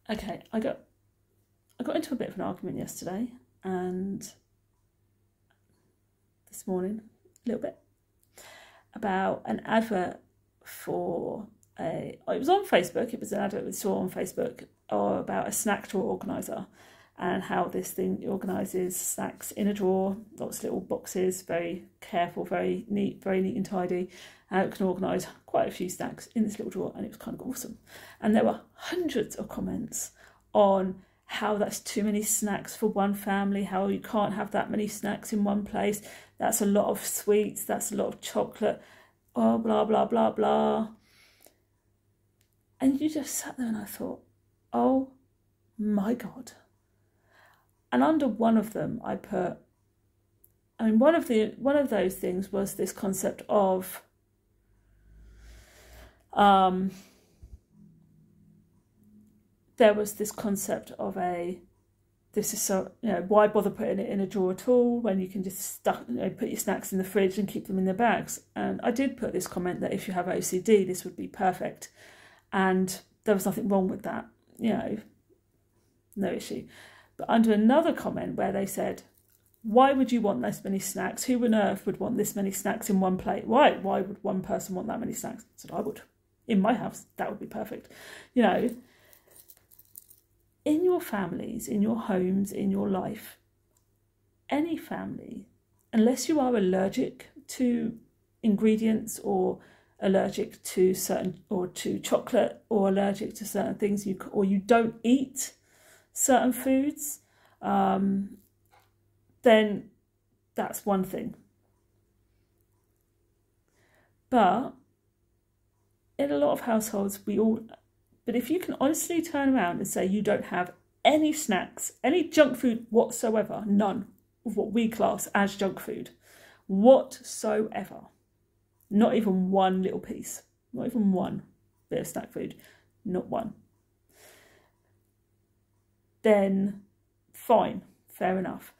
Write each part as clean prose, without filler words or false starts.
Okay, I got into a bit of an argument yesterday and this morning, a little bit, about an advert for it was on Facebook, it was an advert we saw on Facebook about a snack drawer organiser and how this thing organises snacks in a drawer, lots of little boxes, very careful, very neat and tidy, and it can organise quite a few snacks in this little drawer, and it was kind of awesome. And there were hundreds of comments on how that's too many snacks for one family, how you can't have that many snacks in one place, that's a lot of sweets, that's a lot of chocolate, oh, blah, blah, blah, blah. And you just sat there and I thought, oh my God. And under one of them I put, one of those things was this concept of there was this concept of this is so, why bother putting it in a drawer at all when you can just put your snacks in the fridge and keep them in their bags. And I did put this comment that if you have OCD, this would be perfect. And there was nothing wrong with that, no issue. But under another comment where they said, why would you want this many snacks? Who on earth would want this many snacks in one plate? Why would one person want that many snacks? I said, I would. In my house, that would be perfect. In your families, in your homes, in your life, any family, unless you are allergic to ingredients or allergic to to chocolate or allergic to certain things, or you don't eat certain foods, then that's one thing. But in a lot of households, but if you can honestly turn around and say you don't have any snacks, any junk food whatsoever, none of what we class as junk food whatsoever, not even one little piece, not even one bit of snack food, not one, then fine, fair enough.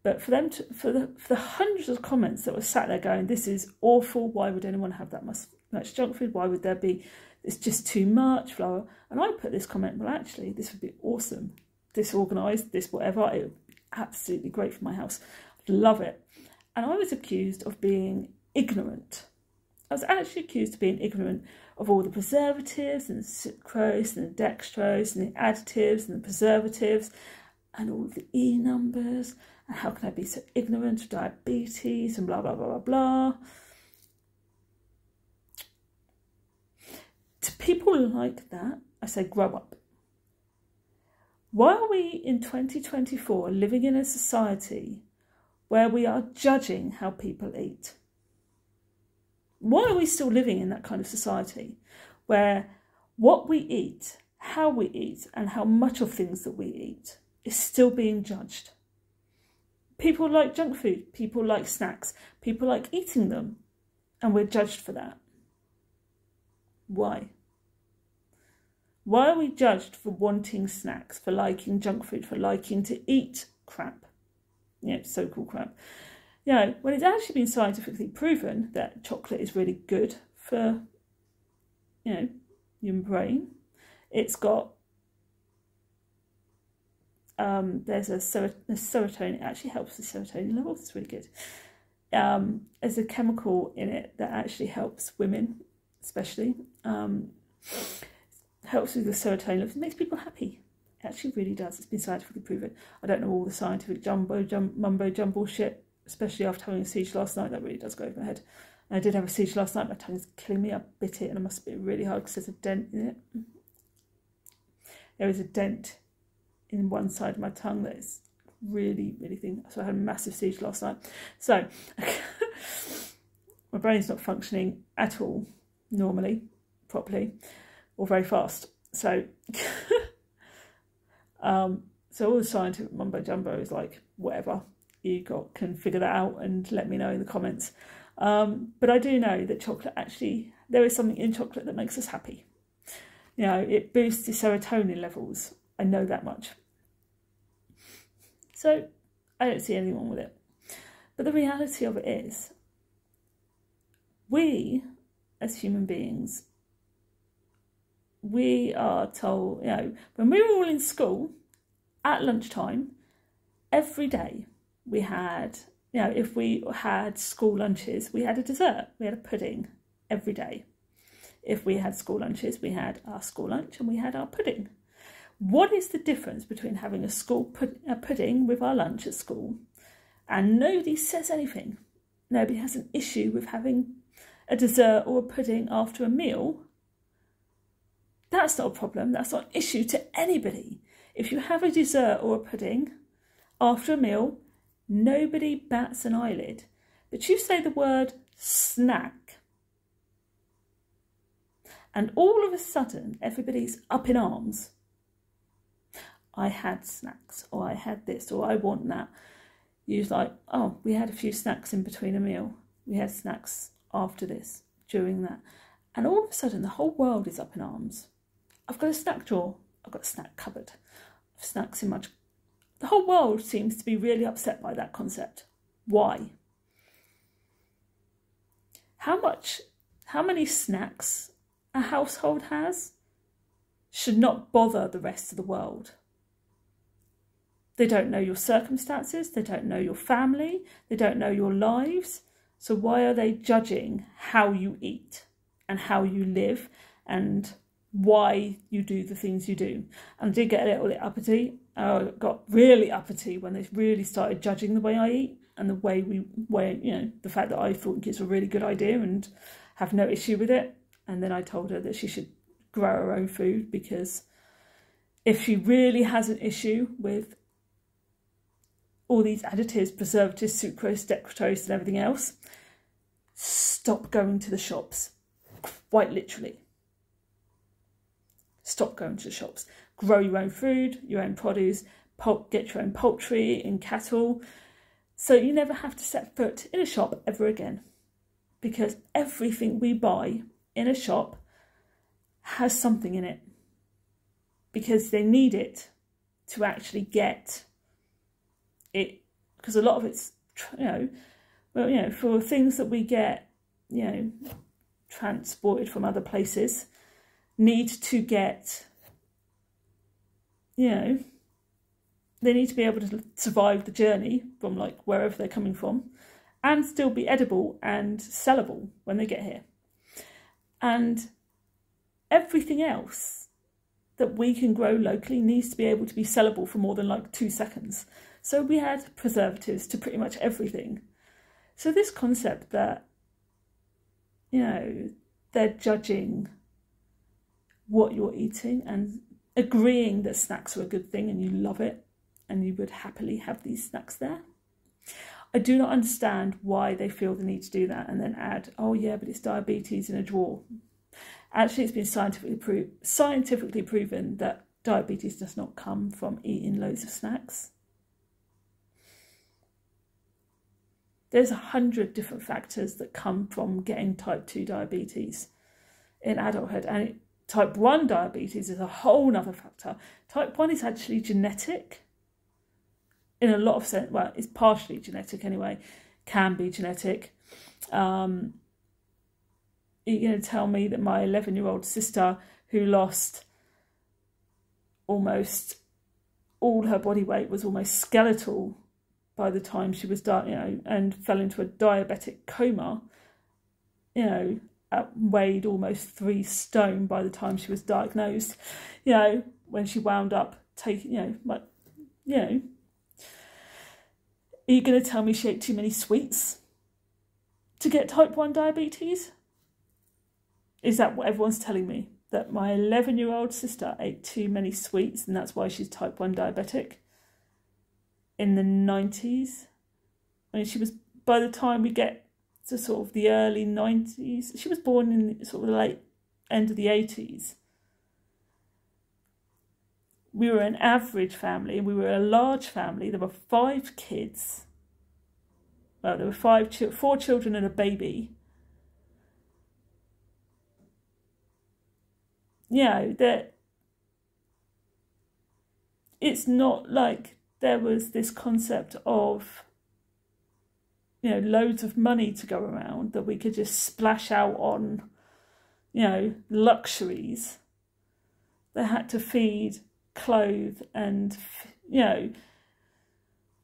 But for them for the hundreds of comments that were sat there going, this is awful, why would anyone have that much junk food, why would there be, it's just too much, blah. And I put this comment, well, actually, this would be awesome, this organised, this whatever, it would be absolutely great for my house, I'd love it. And I was accused of being ignorant. I was actually accused of being ignorant of all the preservatives and the sucrose and the dextrose and the additives and the preservatives and all of the E numbers, and how can I be so ignorant of diabetes and blah, blah, blah, blah, blah. To people like that, I say, grow up. Why are we in 2024 living in a society where we are judging how people eat? Why are we still living in that kind of society where what we eat, how we eat, and how much of things that we eat is still being judged? People like junk food, people like snacks, people like eating them, and we're judged for that. Why? Why are we judged for wanting snacks, for liking junk food, for liking to eat crap? So-called crap. When it's actually been scientifically proven that chocolate is really good for, your brain. It's got, there's a serotonin, it actually helps the serotonin levels, it's really good. There's a chemical in it that actually helps women, especially, helps with the serotonin levels, it makes people happy. It actually really does, it's been scientifically proven. I don't know all the scientific mumbo jumbo shit, especially after having a siege last night, that really does go over my head. And I did have a siege last night, my tongue is killing me, I bit it and it must have been really hard because there's a dent in it. There is a dent in one side of my tongue that is really, really thin. So I had a massive siege last night. So, my brain's not functioning at all, normally, properly, or very fast. So, so all the scientific mumbo jumbo is like, whatever. You can figure that out and let me know in the comments. But I do know that chocolate actually, there is something in chocolate that makes us happy. It boosts your serotonin levels. I know that much. So I don't see anything wrong with it. But the reality of it is, we as human beings we are told, when we were all in school, at lunchtime, every day we had, if we had school lunches, we had a dessert, we had a pudding every day. If we had school lunches, we had our school lunch and we had our pudding. What is the difference between having a pudding with our lunch at school and nobody says anything? Nobody has an issue with having a dessert or a pudding after a meal. That's not a problem. That's not an issue to anybody. If you have a dessert or a pudding after a meal, nobody bats an eyelid. But you say the word snack, and all of a sudden, everybody's up in arms. I had snacks, or I had this, or I want that. You're like, oh, we had a few snacks in between a meal. We had snacks after this, during that. And all of a sudden, the whole world is up in arms. I've got a snack drawer. I've got a snack cupboard. I've snacks in my... The whole world seems to be really upset by that concept. Why? How many snacks a household has should not bother the rest of the world. They don't know your circumstances, they don't know your family, they don't know your lives. So why are they judging how you eat and how you live and why you do the things you do? And I did get a little bit uppity. I got really uppity when they really started judging the way I eat and the fact that I thought it's a really good idea and have no issue with it. And then I told her that she should grow her own food, because if she really has an issue with all these additives, preservatives, sucrose, dextrose and everything else, stop going to the shops. Quite literally. Stop going to the shops. Grow your own food, your own produce, get your own poultry and cattle, so you never have to set foot in a shop ever again. Because everything we buy in a shop has something in it, because they need it to actually get it, because a lot of it's, for things that we get, transported from other places, need to get, they need to be able to survive the journey from wherever they're coming from and still be edible and sellable when they get here. And everything else that we can grow locally needs to be able to be sellable for more than 2 seconds. So we had preservatives to pretty much everything. So this concept that, they're judging what you're eating and agreeing that snacks are a good thing and you love it and you would happily have these snacks there. I do not understand why they feel the need to do that and then add, oh yeah, but it's diabetes in a drawer. Actually, it's been scientifically proven that diabetes does not come from eating loads of snacks. There's 100 different factors that come from getting type 2 diabetes in adulthood. And type 1 diabetes is a whole nother factor. Type 1 is actually genetic. In a lot of sense, well, it's partially genetic anyway, can be genetic. You're going to tell me that my 11-year-old sister, who lost almost all her body weight, was almost skeletal by the time she was, and fell into a diabetic coma, weighed almost 3 stone by the time she was diagnosed, when she wound up taking, are you going to tell me she ate too many sweets to get type 1 diabetes? Is that what everyone's telling me? That my 11-year-old sister ate too many sweets and that's why she's type 1 diabetic? In the 90s, when she was, by the time we get to sort of the early 90s, she was born in sort of the late end of the 80s. We were an average family, we were a large family. There were 5 kids. Well, there were 4 children and a baby. That it's not like there was this concept of, loads of money to go around that we could just splash out on, luxuries. they had to feed, clothe and, you know,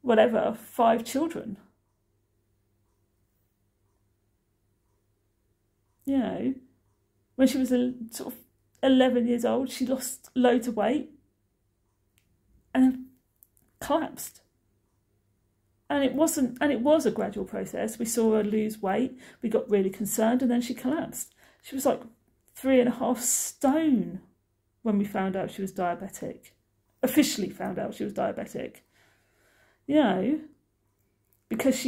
whatever, 5 children. You know, when she was sort of 11 years old, she lost loads of weight and then collapsed. And it was a gradual process. We saw her lose weight. We got really concerned, and then she collapsed. She was like 3.5 stone when we found out she was diabetic. Officially found out she was diabetic. You know, because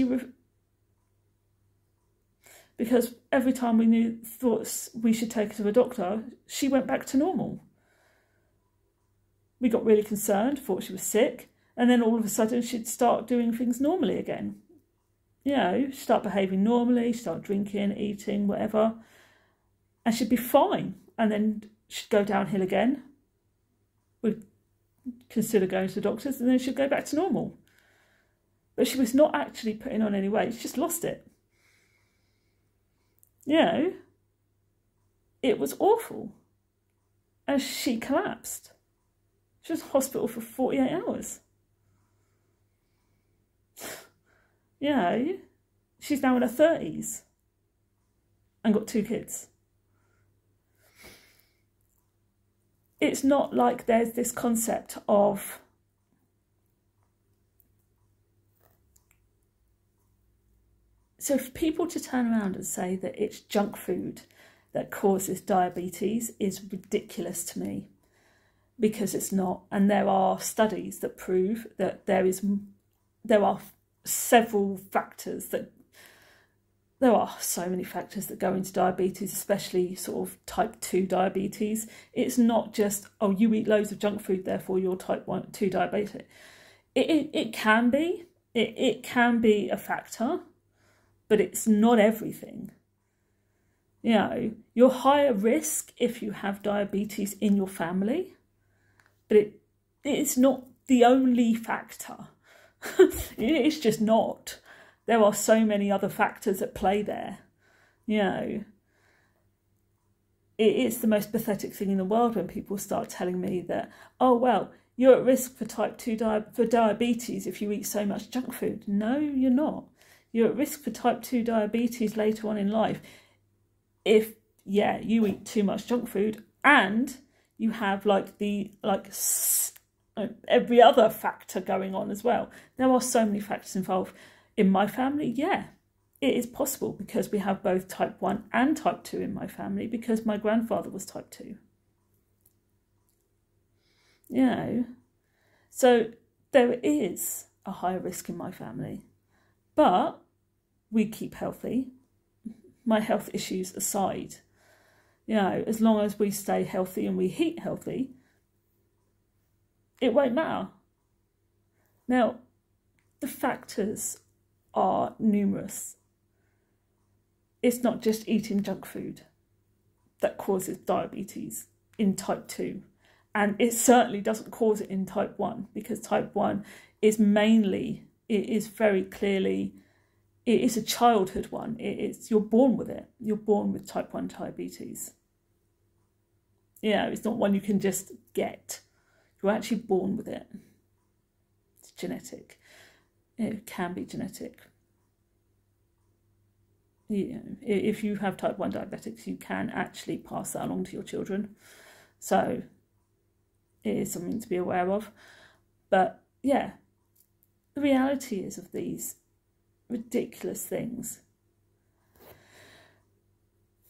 every time we thought we should take her to a doctor, she went back to normal. We got really concerned, thought she was sick, and then all of a sudden she'd start doing things normally again. You know, start behaving normally, start drinking, eating, whatever, and she'd be fine. And then she'd go downhill again. We'd consider going to the doctors, and then she'd go back to normal. But she was not actually putting on any weight, she just lost it. You know, it was awful. And she collapsed. She was in hospital for 48 hours. You know, she's now in her 30s and got 2 kids. It's not like there's this concept of so for people to turn around and say that it's junk food that causes diabetes is ridiculous to me, because it's not. And there are studies that prove that there are several factors there are so many factors that go into diabetes, especially sort of type 2 diabetes. It's not just, oh, you eat loads of junk food, therefore you're type 2 diabetic. It can be. It can be a factor, but it's not everything. You know, you're higher risk if you have diabetes in your family, but it's not the only factor. It's just not. There are so many other factors at play there. You know, it's the most pathetic thing in the world when people start telling me that, oh, well, you're at risk for type 2 for diabetes if you eat so much junk food. No, you're not. You're at risk for type 2 diabetes later on in life if, yeah, you eat too much junk food and you have every other factor going on as well. There are so many factors involved. In my family, yeah, it is possible because we have both type 1 and type 2 in my family because my grandfather was type 2. You know, so there is a higher risk in my family, but we keep healthy. My health issues aside, you know, as long as we stay healthy and we eat healthy, it won't matter. Now, the factors are numerous. It's not just eating junk food that causes diabetes in type 2. And it certainly doesn't cause it in type 1 because type 1 is mainly, it is very clearly, it is a childhood one. You're born with it. You're born with type 1 diabetes. You know, it's not one you can just get. You're actually born with it. It's genetic. It can be genetic. You know, if you have type 1 diabetics, you can actually pass that along to your children. So it is something to be aware of. But yeah, the reality is of these ridiculous things.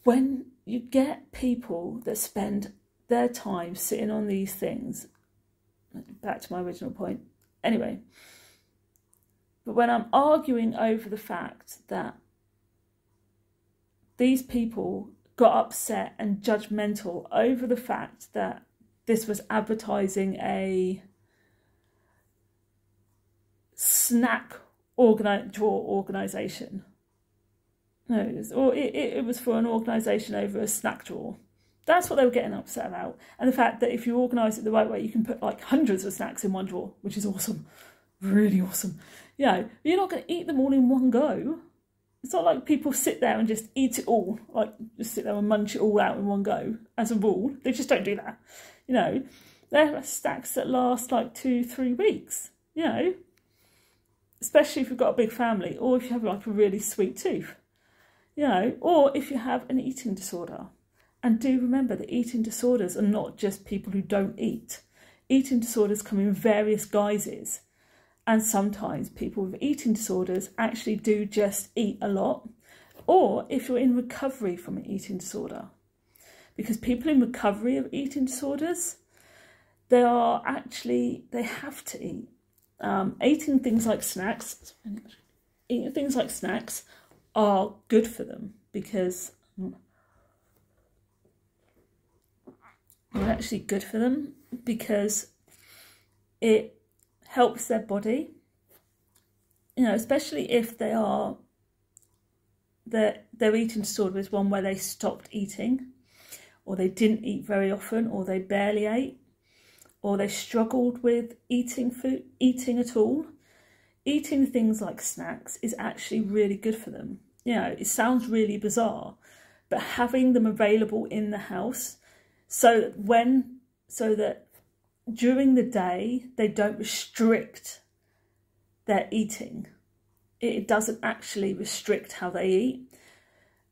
When you get people that spend their time sitting on these things, back to my original point, anyway, but when I'm arguing over the fact that these people got upset and judgmental over the fact that this was advertising a snack drawer organisation. No, it was for an organisation over a snack drawer. That's what they were getting upset about. And the fact that if you organise it the right way, you can put like hundreds of snacks in one drawer, which is awesome. Really awesome. You know, you're not going to eat them all in one go. It's not like people sit there and just eat it all, like just sit there and munch it all out in one go as a rule. They just don't do that. You know, they're snacks that last like 2-3 weeks, you know, especially if you've got a big family, or if you have like a really sweet tooth, you know, or if you have an eating disorder. And do remember that eating disorders are not just people who don't eat. Eating disorders come in various guises. And sometimes people with eating disorders actually do just eat a lot. Or if you're in recovery from an eating disorder. Because people in recovery of eating disorders, they have to eat. Eating things like snacks are good for them, because it helps their body, you know, especially if their eating disorder is one where they stopped eating, or they didn't eat very often, or they barely ate, or they struggled with eating at all. Eating things like snacks is actually really good for them. You know, it sounds really bizarre, but having them available in the house so that during the day they don't restrict their eating. It doesn't actually restrict how they eat.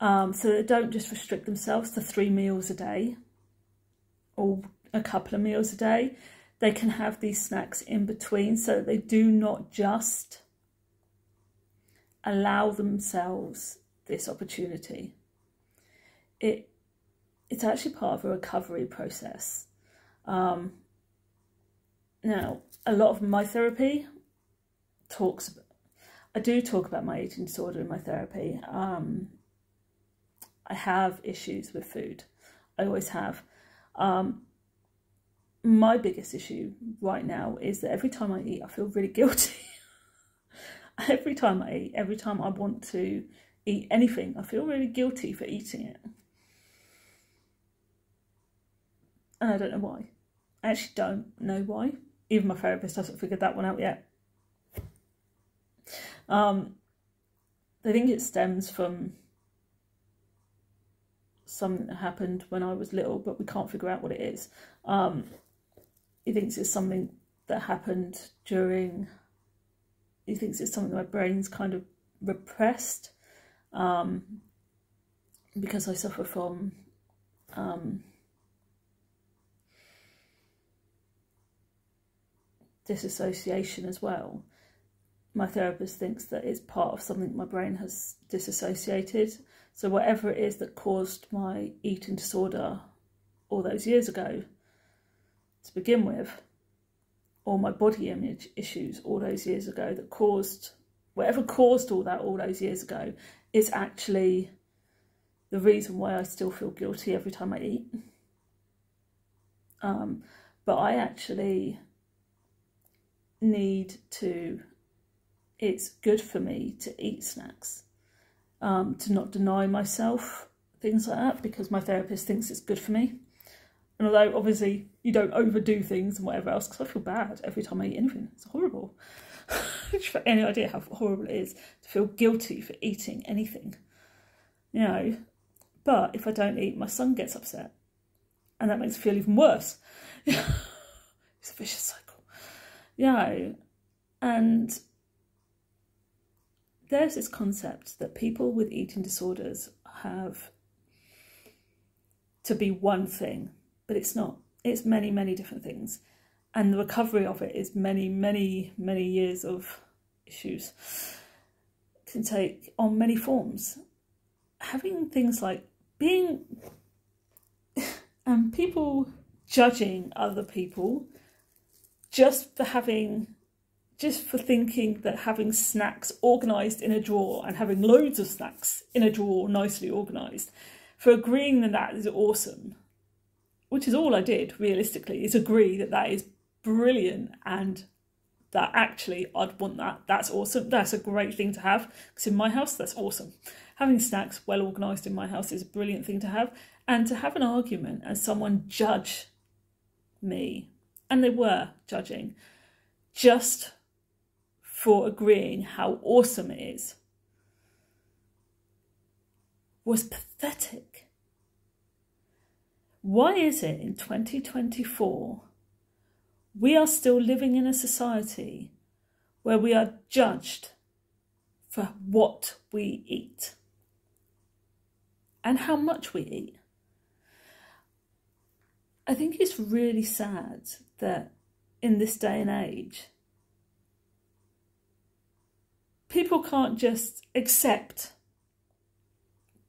So they don't just restrict themselves to 3 meals a day or a couple of meals a day. They can have these snacks in between, so that they do not just allow themselves this opportunity. It's actually part of a recovery process. Now, a lot of my therapy I do talk about my eating disorder in my therapy. I have issues with food. I always have. My biggest issue right now is that every time I eat, I feel really guilty. Every time I eat, every time I want to eat anything, I feel really guilty for eating it. And I don't know why. I actually don't know why. Even my therapist hasn't figured that one out yet. I think it stems from something that happened when I was little, but we can't figure out what it is. He thinks it's something that happened during... He thinks it's something that my brain's kind of repressed, because I suffer from disassociation as well. My therapist thinks that it's part of something my brain has disassociated. So whatever it is that caused my eating disorder all those years ago to begin with, or my body image issues all those years ago that caused, whatever caused all that all those years ago, is actually the reason why I still feel guilty every time I eat. But I actually need to, it's good for me to eat snacks, to not deny myself things like that, because my therapist thinks it's good for me. And although obviously you don't overdo things and whatever else, because I feel bad every time I eat anything. It's horrible. If you have any idea how horrible it is to feel guilty for eating anything, you know. But if I don't eat, my son gets upset, and that makes it feel even worse. It's a vicious cycle, you know. And there's this concept that people with eating disorders have to be one thing, but it's not. It's many, many different things. And the recovery of it is many, many, many years of issues. It can take on many forms. Having things like being... and people judging other people just for thinking that having snacks organised in a drawer and having loads of snacks in a drawer nicely organised, for agreeing that that is awesome, which is all I did realistically, is agree that that is brilliant and that actually I'd want that. That's awesome. That's a great thing to have, because in my house, that's awesome. Having snacks well organised in my house is a brilliant thing to have. And to have an argument and someone judge me, and they were judging, just for agreeing how awesome it is, was pathetic. Why is it in 2024 we are still living in a society where we are judged for what we eat and how much we eat? I think it's really sad that in this day and age, people can't just accept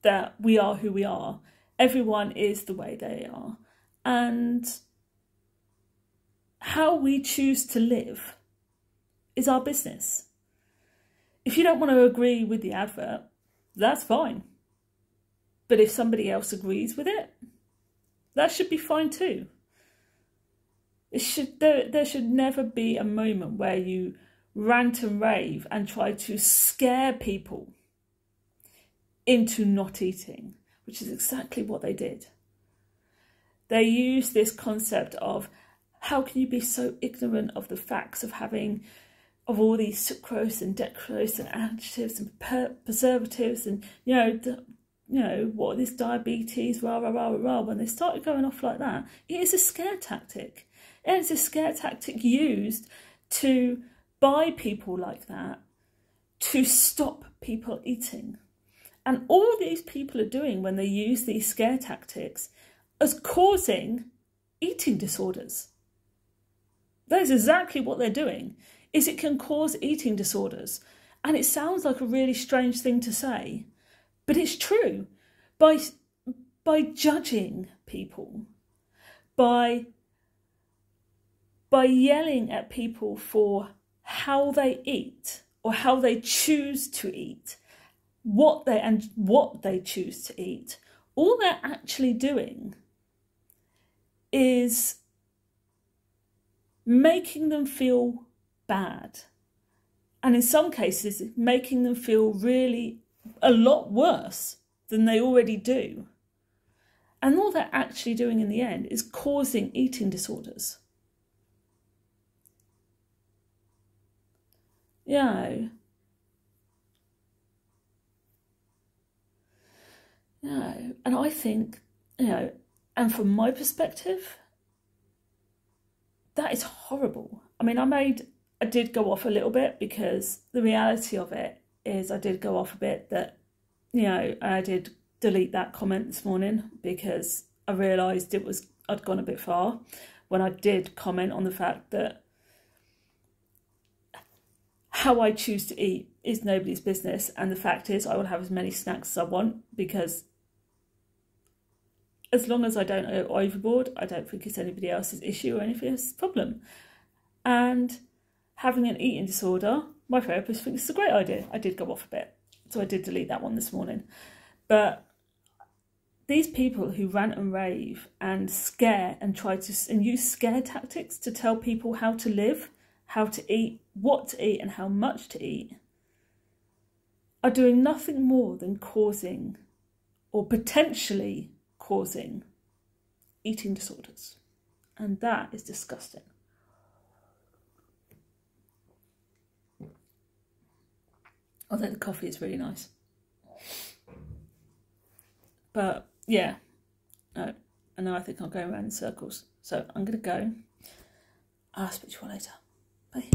that we are who we are. Everyone is the way they are. And how we choose to live is our business. If you don't want to agree with the advert, that's fine. But if somebody else agrees with it, that should be fine too. There should never be a moment where you rant and rave and try to scare people into not eating, which is exactly what they did. They used this concept of, how can you be so ignorant of the facts of all these sucrose and dextrose and additives and preservatives and, what this diabetes, rah, rah, rah, rah. When they started going off like that, it is a scare tactic. And it's a scare tactic used to buy people like that to stop people eating. And all these people are doing when they use these scare tactics is causing eating disorders. That is exactly what they're doing, is it can cause eating disorders. And it sounds like a really strange thing to say, but it's true. By judging people, by yelling at people for how they eat or how they choose to eat, what they choose to eat, all they're actually doing is making them feel bad. And in some cases, making them feel really a lot worse than they already do. And all they're actually doing in the end is causing eating disorders. And I think, and from my perspective, that is horrible. I mean, I did go off a little bit, because the reality of it is I did go off a bit that, I did delete that comment this morning because I realised I'd gone a bit far when I did comment on the fact that how I choose to eat is nobody's business. And the fact is, I will have as many snacks as I want, because as long as I don't go overboard, I don't think it's anybody else's issue or anybody else's problem. And having an eating disorder, my therapist thinks it's a great idea. I did go off a bit, so I did delete that one this morning. But these people who rant and rave and scare and use scare tactics to tell people how to live, how to eat, what to eat and how much to eat, are doing nothing more than causing, or potentially causing, eating disorders. And that is disgusting. Although the coffee is really nice. But yeah, no, and now I think I'm going around in circles. So I'm going to go. I'll speak to you all later. Bye.